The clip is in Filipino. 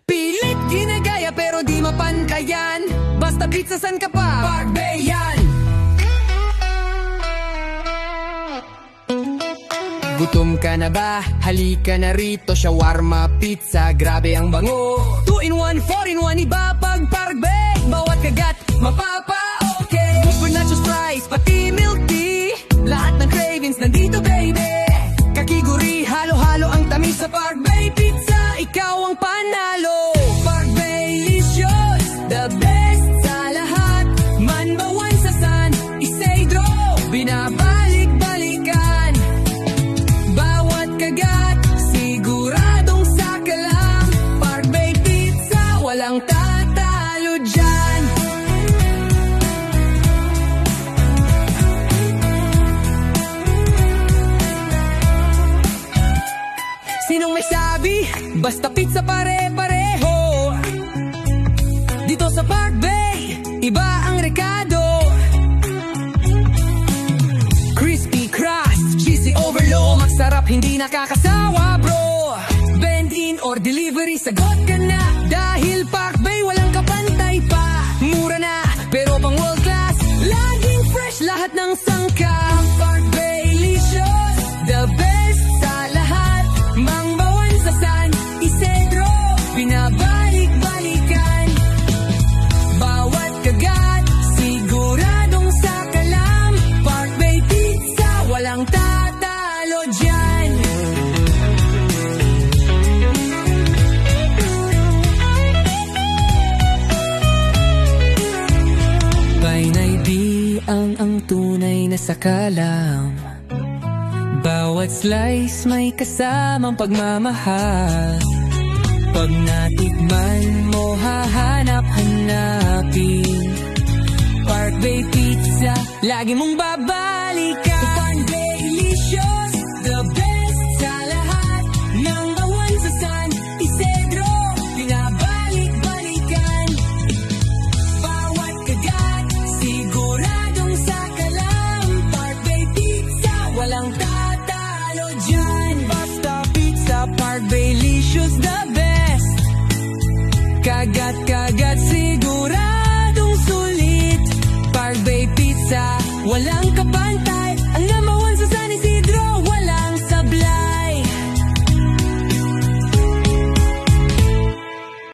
Pilit ginagaya pero di mapantayan. Basta pizza san ka pa, Park Bay yan. Gutom ka na ba? Halika na rito, shawarma, pizza, grabe ang bango. 2-in-1, 4-in-1, iba pag Park Bay. Bawat kagat, mapapa-okay. Super nachos fries, pati milk tea. Lahat ng cravings nandito baby. Kakiguri, halo-halo ang tamis sa Park Bay Pizza. Ikaw ang panalo. Park Bay-licious, the best sa lahat. Manbawan sa San Isidro, binabalik-balikan. Bawat kagat, siguradong sakalam. Park Bay Pizza, walang tatalo dyan. Sinong may sabi? Basta pizza pare-pareho. Dito sa Park Bay, iba ang rekado. Crispy crust, cheesy overload. Masarap, hindi nakakasawa bro. Bend-in or delivery, sagot ka na. Dahil Park Bay, walang kapantay pa. Mura na, pero pang world class. Laging fresh, lahat ng sangkap. Park Bay-licious, the best sa lahat. Mangbawan sa San Isidro, binabalik-balikan. Bawat kagat, siguradong sakalam. Park Bay Pizza, walang tatalo dyan. Painay ang tunay na sakalam. Bawat slice may kasamang pagmamahal. Pag natikman mo, hahanap-hanapin. Park Bay Pizza, lagi mong babalikan. Park Bay-licious, the best sa lahat. Nangbawan sa San Isidro, binabalik-balikan. Bawat kagat, siguradong sakalam. Park Bay Pizza, walang tatalo dyan. Basta pizza, Park Bay-licious, the best. Kagat-kagat, siguradong sulit. Park Bay Pizza, walang kapal.